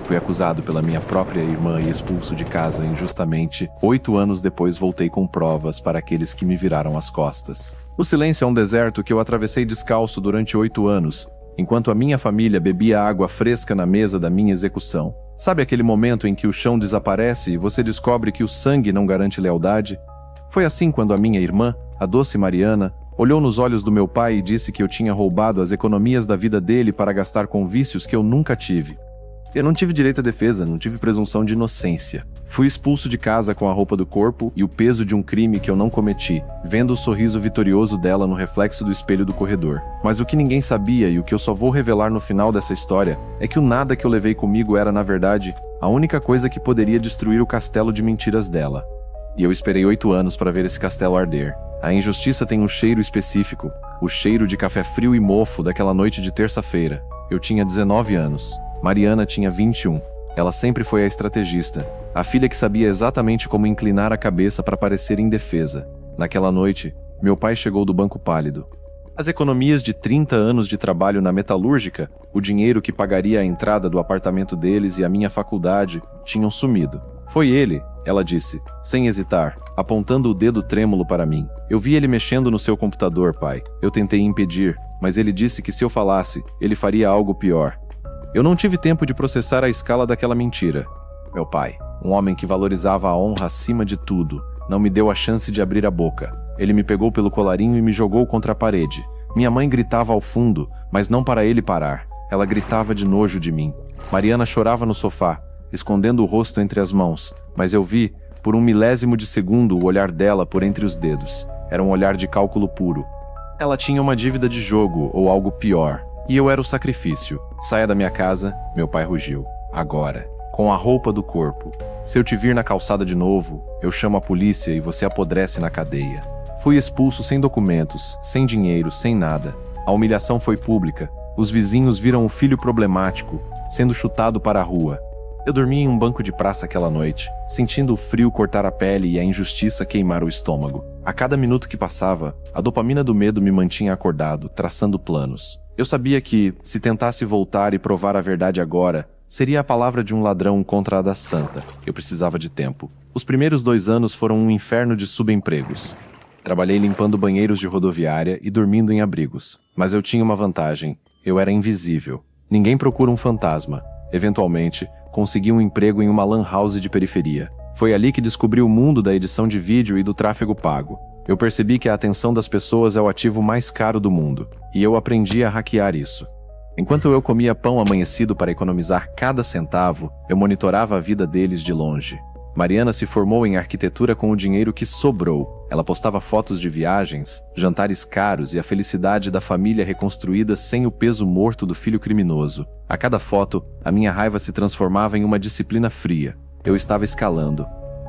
Fui acusado pela minha própria irmã e expulso de casa injustamente. 8 anos depois voltei com provas para aqueles que me viraram as costas. O silêncio é um deserto que eu atravessei descalço durante 8 anos, enquanto a minha família bebia água fresca na mesa da minha execução. Sabe aquele momento em que o chão desaparece e você descobre que o sangue não garante lealdade? Foi assim quando a minha irmã, a doce Mariana, olhou nos olhos do meu pai e disse que eu tinha roubado as economias da vida dele para gastar com vícios que eu nunca tive. Eu não tive direito à defesa, não tive presunção de inocência. Fui expulso de casa com a roupa do corpo e o peso de um crime que eu não cometi, vendo o sorriso vitorioso dela no reflexo do espelho do corredor. Mas o que ninguém sabia e o que eu só vou revelar no final dessa história é que o nada que eu levei comigo era, na verdade, a única coisa que poderia destruir o castelo de mentiras dela. E eu esperei 8 anos para ver esse castelo arder. A injustiça tem um cheiro específico, o cheiro de café frio e mofo daquela noite de terça-feira. Eu tinha 19 anos. Mariana tinha 21. Ela sempre foi a estrategista, a filha que sabia exatamente como inclinar a cabeça para parecer indefesa. Naquela noite, meu pai chegou do banco pálido. As economias de 30 anos de trabalho na metalúrgica, o dinheiro que pagaria a entrada do apartamento deles e a minha faculdade, tinham sumido. Foi ele, ela disse, sem hesitar, apontando o dedo trêmulo para mim. Eu vi ele mexendo no seu computador, pai. Eu tentei impedir, mas ele disse que se eu falasse, ele faria algo pior. Eu não tive tempo de processar a escala daquela mentira. Meu pai, um homem que valorizava a honra acima de tudo, não me deu a chance de abrir a boca. Ele me pegou pelo colarinho e me jogou contra a parede. Minha mãe gritava ao fundo, mas não para ele parar. Ela gritava de nojo de mim. Mariana chorava no sofá, escondendo o rosto entre as mãos, mas eu vi, por um milésimo de segundo, o olhar dela por entre os dedos. Era um olhar de cálculo puro. Ela tinha uma dívida de jogo ou algo pior. E eu era o sacrifício. Saia da minha casa, meu pai rugiu. Agora, com a roupa do corpo. Se eu te vir na calçada de novo, eu chamo a polícia e você apodrece na cadeia. Fui expulso sem documentos, sem dinheiro, sem nada. A humilhação foi pública. Os vizinhos viram o filho problemático, sendo chutado para a rua. Eu dormi em um banco de praça aquela noite, sentindo o frio cortar a pele e a injustiça queimar o estômago. A cada minuto que passava, a dopamina do medo me mantinha acordado, traçando planos. Eu sabia que, se tentasse voltar e provar a verdade agora, seria a palavra de um ladrão contra a da santa. Eu precisava de tempo. Os primeiros 2 anos foram um inferno de subempregos. Trabalhei limpando banheiros de rodoviária e dormindo em abrigos. Mas eu tinha uma vantagem. Eu era invisível. Ninguém procura um fantasma. Eventualmente, consegui um emprego em uma lan house de periferia. Foi ali que descobri o mundo da edição de vídeo e do tráfego pago. Eu percebi que a atenção das pessoas é o ativo mais caro do mundo, e eu aprendi a hackear isso. Enquanto eu comia pão amanhecido para economizar cada centavo, eu monitorava a vida deles de longe. Mariana se formou em arquitetura com o dinheiro que sobrou. Ela postava fotos de viagens, jantares caros e a felicidade da família reconstruída sem o peso morto do filho criminoso. A cada foto, a minha raiva se transformava em uma disciplina fria. Eu estava escalando.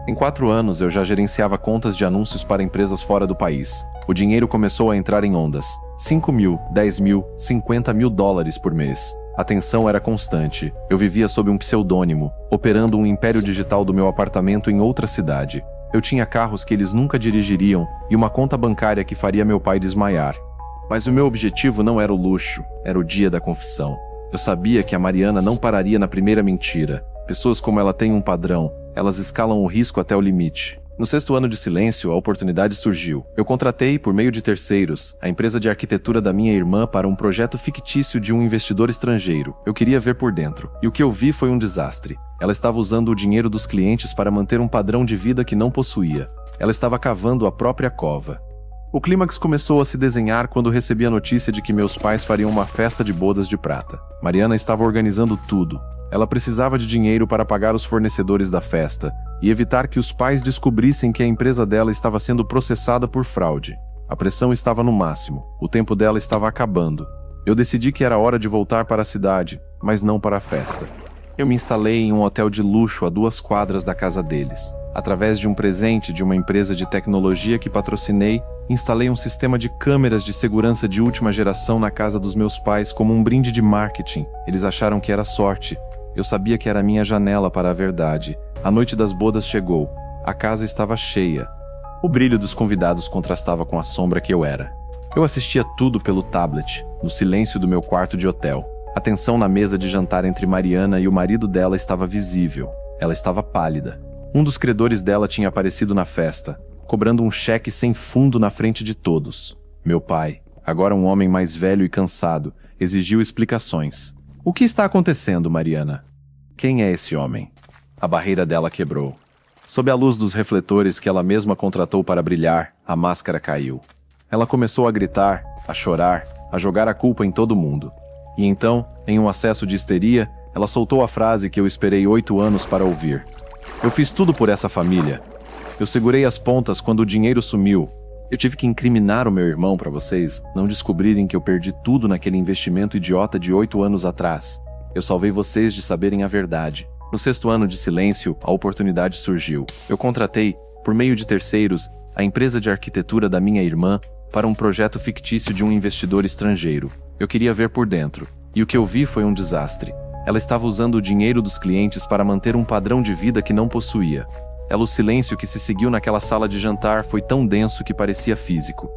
Em 4 anos, eu já gerenciava contas de anúncios para empresas fora do país. O dinheiro começou a entrar em ondas. 5 mil, 10 mil, 50 mil dólares por mês. A tensão era constante. Eu vivia sob um pseudônimo, operando um império digital do meu apartamento em outra cidade. Eu tinha carros que eles nunca dirigiriam e uma conta bancária que faria meu pai desmaiar. Mas o meu objetivo não era o luxo, era o dia da confissão. Eu sabia que a Mariana não pararia na primeira mentira. Pessoas como ela têm um padrão. Elas escalam o risco até o limite. No 6º ano de silêncio, a oportunidade surgiu. Eu contratei, por meio de terceiros, a empresa de arquitetura da minha irmã para um projeto fictício de um investidor estrangeiro. Eu queria ver por dentro. E o que eu vi foi um desastre. Ela estava usando o dinheiro dos clientes para manter um padrão de vida que não possuía. Ela estava cavando a própria cova. O clímax começou a se desenhar quando recebi a notícia de que meus pais fariam uma festa de bodas de prata. Mariana estava organizando tudo. Ela precisava de dinheiro para pagar os fornecedores da festa e evitar que os pais descobrissem que a empresa dela estava sendo processada por fraude. A pressão estava no máximo. O tempo dela estava acabando. Eu decidi que era hora de voltar para a cidade, mas não para a festa. Eu me instalei em um hotel de luxo a 2 quadras da casa deles. Através de um presente de uma empresa de tecnologia que patrocinei, instalei um sistema de câmeras de segurança de última geração na casa dos meus pais como um brinde de marketing. Eles acharam que era sorte. Eu sabia que era a minha janela para a verdade. A noite das bodas chegou. A casa estava cheia. O brilho dos convidados contrastava com a sombra que eu era. Eu assistia tudo pelo tablet, no silêncio do meu quarto de hotel. A tensão na mesa de jantar entre Mariana e o marido dela estava visível. Ela estava pálida. Um dos credores dela tinha aparecido na festa, cobrando um cheque sem fundo na frente de todos. Meu pai, agora um homem mais velho e cansado, exigiu explicações. O que está acontecendo, Mariana? Quem é esse homem? A barreira dela quebrou. Sob a luz dos refletores que ela mesma contratou para brilhar, a máscara caiu. Ela começou a gritar, a chorar, a jogar a culpa em todo mundo. E então, em um acesso de histeria, ela soltou a frase que eu esperei 8 anos para ouvir. Eu fiz tudo por essa família. Eu segurei as pontas quando o dinheiro sumiu. Eu tive que incriminar o meu irmão para vocês não descobrirem que eu perdi tudo naquele investimento idiota de 8 anos atrás. Eu salvei vocês de saberem a verdade. No 6º ano de silêncio, a oportunidade surgiu. Eu contratei, por meio de terceiros, a empresa de arquitetura da minha irmã para um projeto fictício de um investidor estrangeiro. Eu queria ver por dentro. E o que eu vi foi um desastre. Ela estava usando o dinheiro dos clientes para manter um padrão de vida que não possuía. O silêncio que se seguiu naquela sala de jantar foi tão denso que parecia físico.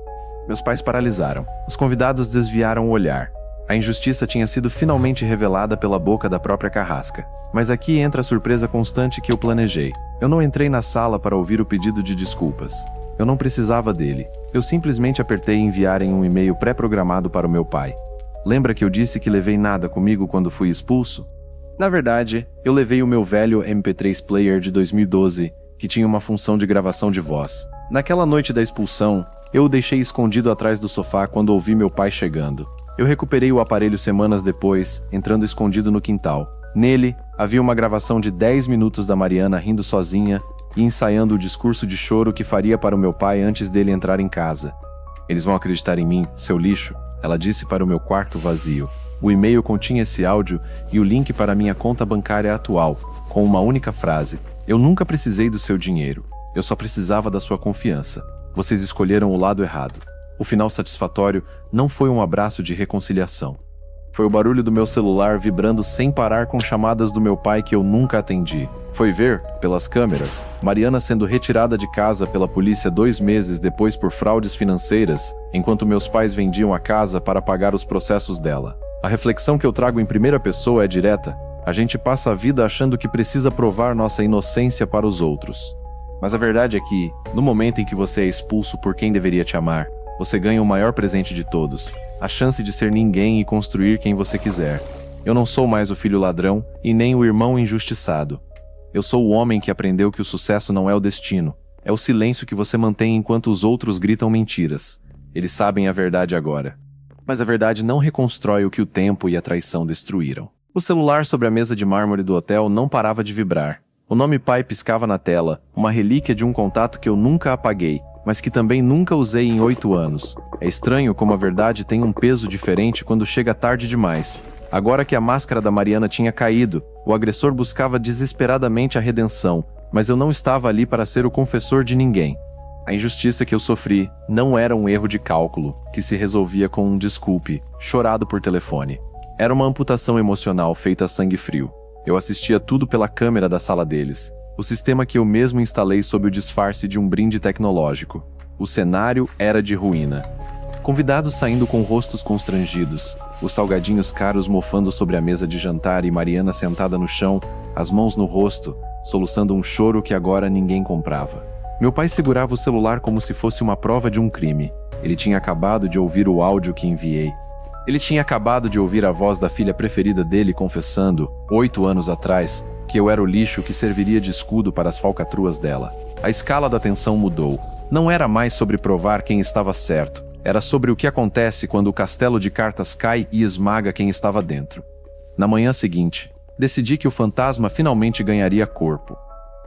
Meus pais paralisaram. Os convidados desviaram o olhar. A injustiça tinha sido finalmente revelada pela boca da própria carrasca. Mas aqui entra a surpresa constante que eu planejei. Eu não entrei na sala para ouvir o pedido de desculpas. Eu não precisava dele. Eu simplesmente apertei enviar em um e-mail pré-programado para o meu pai. Lembra que eu disse que levei nada comigo quando fui expulso? Na verdade, eu levei o meu velho MP3 player de 2012, que tinha uma função de gravação de voz. Naquela noite da expulsão, eu o deixei escondido atrás do sofá quando ouvi meu pai chegando. Eu recuperei o aparelho semanas depois, entrando escondido no quintal. Nele, havia uma gravação de 10 minutos da Mariana rindo sozinha e ensaiando o discurso de choro que faria para o meu pai antes dele entrar em casa. Eles vão acreditar em mim, seu lixo, ela disse para o meu quarto vazio. O e-mail continha esse áudio e o link para minha conta bancária atual, com uma única frase. Eu nunca precisei do seu dinheiro. Eu só precisava da sua confiança. Vocês escolheram o lado errado. O final satisfatório não foi um abraço de reconciliação. Foi o barulho do meu celular vibrando sem parar com chamadas do meu pai que eu nunca atendi. Foi ver, pelas câmeras, Mariana sendo retirada de casa pela polícia 2 meses depois por fraudes financeiras, enquanto meus pais vendiam a casa para pagar os processos dela. A reflexão que eu trago em primeira pessoa é direta. A gente passa a vida achando que precisa provar nossa inocência para os outros. Mas a verdade é que, no momento em que você é expulso por quem deveria te amar, você ganha o maior presente de todos, a chance de ser ninguém e construir quem você quiser. Eu não sou mais o filho ladrão e nem o irmão injustiçado. Eu sou o homem que aprendeu que o sucesso não é o destino, é o silêncio que você mantém enquanto os outros gritam mentiras. Eles sabem a verdade agora. Mas a verdade não reconstrói o que o tempo e a traição destruíram. O celular sobre a mesa de mármore do hotel não parava de vibrar. O nome pai piscava na tela, uma relíquia de um contato que eu nunca apaguei, mas que também nunca usei em 8 anos. É estranho como a verdade tem um peso diferente quando chega tarde demais. Agora que a máscara da Mariana tinha caído, o agressor buscava desesperadamente a redenção, mas eu não estava ali para ser o confessor de ninguém. A injustiça que eu sofri não era um erro de cálculo, que se resolvia com um desculpe, chorado por telefone. Era uma amputação emocional feita a sangue frio. Eu assistia tudo pela câmera da sala deles. O sistema que eu mesmo instalei sob o disfarce de um brinde tecnológico. O cenário era de ruína. Convidados saindo com rostos constrangidos, os salgadinhos caros mofando sobre a mesa de jantar e Mariana sentada no chão, as mãos no rosto, soluçando um choro que agora ninguém comprava. Meu pai segurava o celular como se fosse uma prova de um crime. Ele tinha acabado de ouvir o áudio que enviei. Ele tinha acabado de ouvir a voz da filha preferida dele confessando, 8 anos atrás, que eu era o lixo que serviria de escudo para as falcatruas dela. A escala da tensão mudou. Não era mais sobre provar quem estava certo. Era sobre o que acontece quando o castelo de cartas cai e esmaga quem estava dentro. Na manhã seguinte, decidi que o fantasma finalmente ganharia corpo.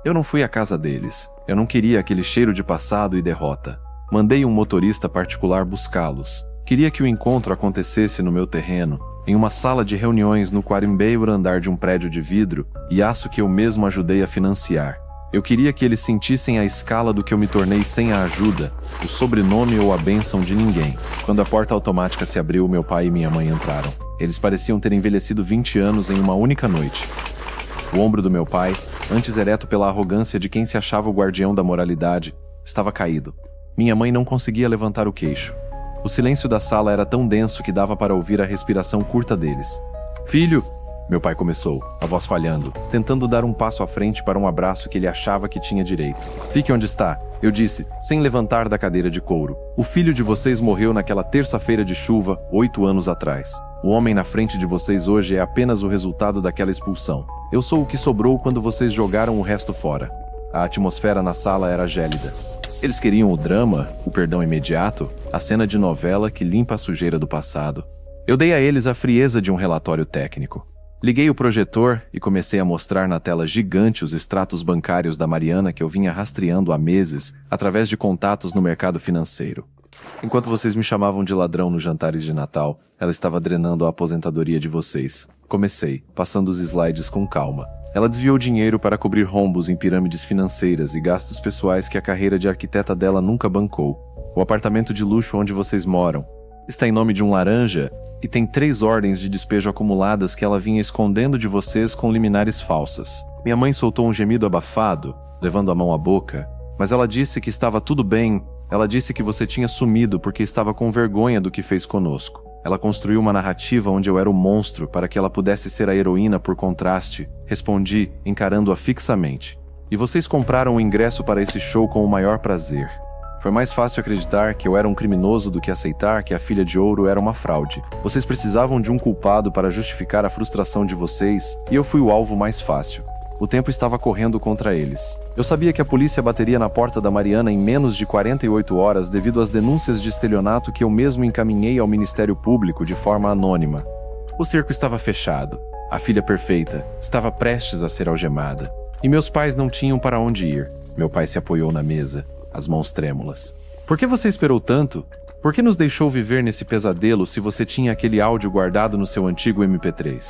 Eu não fui à casa deles. Eu não queria aquele cheiro de passado e derrota. Mandei um motorista particular buscá-los. Queria que o encontro acontecesse no meu terreno, em uma sala de reuniões no 41º andar de um prédio de vidro e aço que eu mesmo ajudei a financiar. Eu queria que eles sentissem a escala do que eu me tornei sem a ajuda, o sobrenome ou a bênção de ninguém. Quando a porta automática se abriu, meu pai e minha mãe entraram. Eles pareciam ter envelhecido 20 anos em uma única noite. O ombro do meu pai, antes ereto pela arrogância de quem se achava o guardião da moralidade, estava caído. Minha mãe não conseguia levantar o queixo. O silêncio da sala era tão denso que dava para ouvir a respiração curta deles. Filho, meu pai começou, a voz falhando, tentando dar um passo à frente para um abraço que ele achava que tinha direito. Fique onde está, eu disse, sem levantar da cadeira de couro. O filho de vocês morreu naquela terça-feira de chuva, 8 anos atrás. O homem na frente de vocês hoje é apenas o resultado daquela expulsão. Eu sou o que sobrou quando vocês jogaram o resto fora. A atmosfera na sala era gélida. Eles queriam o drama, o perdão imediato, a cena de novela que limpa a sujeira do passado. Eu dei a eles a frieza de um relatório técnico. Liguei o projetor e comecei a mostrar na tela gigante os extratos bancários da Mariana que eu vinha rastreando há meses através de contatos no mercado financeiro. Enquanto vocês me chamavam de ladrão nos jantares de Natal, ela estava drenando a aposentadoria de vocês. Comecei, passando os slides com calma. Ela desviou dinheiro para cobrir rombos em pirâmides financeiras e gastos pessoais que a carreira de arquiteta dela nunca bancou. O apartamento de luxo onde vocês moram está em nome de um laranja e tem 3 ordens de despejo acumuladas que ela vinha escondendo de vocês com liminares falsas. Minha mãe soltou um gemido abafado, levando a mão à boca, mas ela disse que estava tudo bem. Ela disse que você tinha sumido porque estava com vergonha do que fez conosco. Ela construiu uma narrativa onde eu era o monstro para que ela pudesse ser a heroína por contraste. Respondi, encarando-a fixamente. E vocês compraram o ingresso para esse show com o maior prazer. Foi mais fácil acreditar que eu era um criminoso do que aceitar que a filha de ouro era uma fraude. Vocês precisavam de um culpado para justificar a frustração de vocês, e eu fui o alvo mais fácil. O tempo estava correndo contra eles. Eu sabia que a polícia bateria na porta da Mariana em menos de 48 horas devido às denúncias de estelionato que eu mesmo encaminhei ao Ministério Público de forma anônima. O cerco estava fechado. A filha perfeita estava prestes a ser algemada. E meus pais não tinham para onde ir. Meu pai se apoiou na mesa, as mãos trêmulas. Por que você esperou tanto? Por que nos deixou viver nesse pesadelo se você tinha aquele áudio guardado no seu antigo MP3?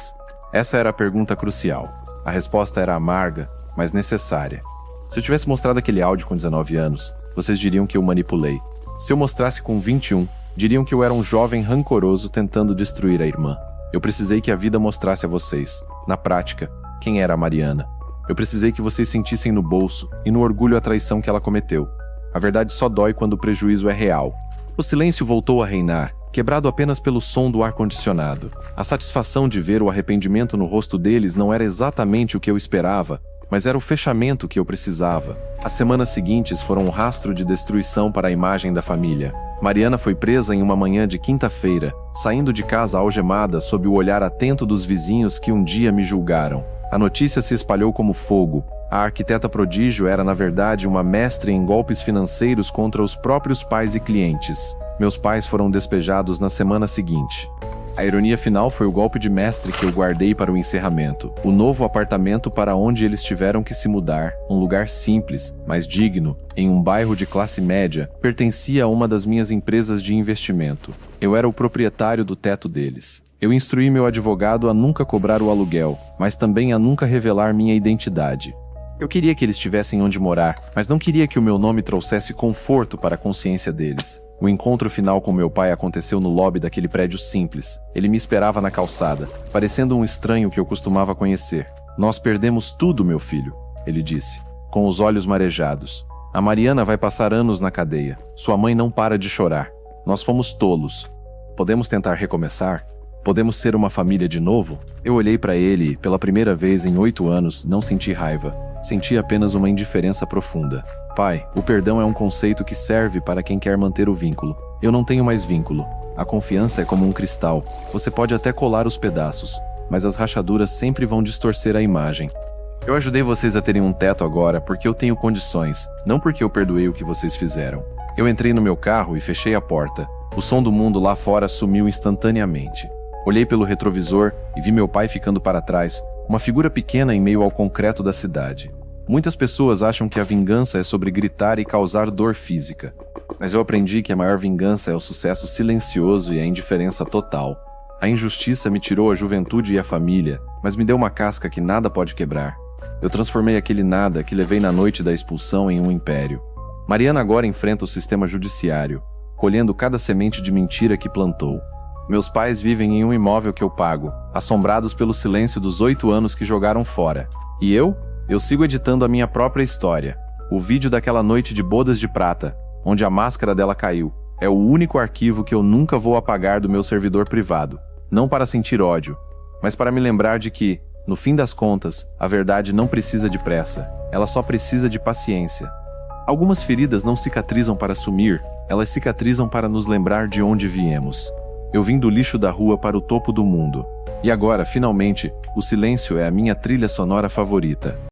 Essa era a pergunta crucial. A resposta era amarga, mas necessária. Se eu tivesse mostrado aquele áudio com 19 anos, vocês diriam que eu manipulei. Se eu mostrasse com 21, diriam que eu era um jovem rancoroso tentando destruir a irmã. Eu precisei que a vida mostrasse a vocês, na prática, quem era a Mariana. Eu precisei que vocês sentissem no bolso e no orgulho a traição que ela cometeu. A verdade só dói quando o prejuízo é real. O silêncio voltou a reinar, quebrado apenas pelo som do ar-condicionado. A satisfação de ver o arrependimento no rosto deles não era exatamente o que eu esperava, mas era o fechamento que eu precisava. As semanas seguintes foram um rastro de destruição para a imagem da família. Mariana foi presa em uma manhã de quinta-feira, saindo de casa algemada sob o olhar atento dos vizinhos que um dia me julgaram. A notícia se espalhou como fogo. A arquiteta prodígio era, na verdade, uma mestre em golpes financeiros contra os próprios pais e clientes. Meus pais foram despejados na semana seguinte. A ironia final foi o golpe de mestre que eu guardei para o encerramento. O novo apartamento para onde eles tiveram que se mudar, um lugar simples, mas digno, em um bairro de classe média, pertencia a uma das minhas empresas de investimento. Eu era o proprietário do teto deles. Eu instruí meu advogado a nunca cobrar o aluguel, mas também a nunca revelar minha identidade. Eu queria que eles tivessem onde morar, mas não queria que o meu nome trouxesse conforto para a consciência deles. O encontro final com meu pai aconteceu no lobby daquele prédio simples. Ele me esperava na calçada, parecendo um estranho que eu costumava conhecer. Nós perdemos tudo, meu filho, ele disse, com os olhos marejados. A Mariana vai passar anos na cadeia. Sua mãe não para de chorar. Nós fomos tolos. Podemos tentar recomeçar? Podemos ser uma família de novo? Eu olhei para ele e, pela primeira vez em 8 anos, não senti raiva. Senti apenas uma indiferença profunda. Pai, o perdão é um conceito que serve para quem quer manter o vínculo. Eu não tenho mais vínculo. A confiança é como um cristal. Você pode até colar os pedaços, mas as rachaduras sempre vão distorcer a imagem. Eu ajudei vocês a terem um teto agora porque eu tenho condições, não porque eu perdoei o que vocês fizeram. Eu entrei no meu carro e fechei a porta. O som do mundo lá fora sumiu instantaneamente. Olhei pelo retrovisor e vi meu pai ficando para trás, uma figura pequena em meio ao concreto da cidade. Muitas pessoas acham que a vingança é sobre gritar e causar dor física. Mas eu aprendi que a maior vingança é o sucesso silencioso e a indiferença total. A injustiça me tirou a juventude e a família, mas me deu uma casca que nada pode quebrar. Eu transformei aquele nada que levei na noite da expulsão em um império. Mariana agora enfrenta o sistema judiciário, colhendo cada semente de mentira que plantou. Meus pais vivem em um imóvel que eu pago, assombrados pelo silêncio dos 8 anos que jogaram fora. E eu? Eu sigo editando a minha própria história. O vídeo daquela noite de bodas de prata, onde a máscara dela caiu, é o único arquivo que eu nunca vou apagar do meu servidor privado. Não para sentir ódio, mas para me lembrar de que, no fim das contas, a verdade não precisa de pressa, ela só precisa de paciência. Algumas feridas não cicatrizam para sumir, elas cicatrizam para nos lembrar de onde viemos. Eu vim do lixo da rua para o topo do mundo. E agora, finalmente, o silêncio é a minha trilha sonora favorita.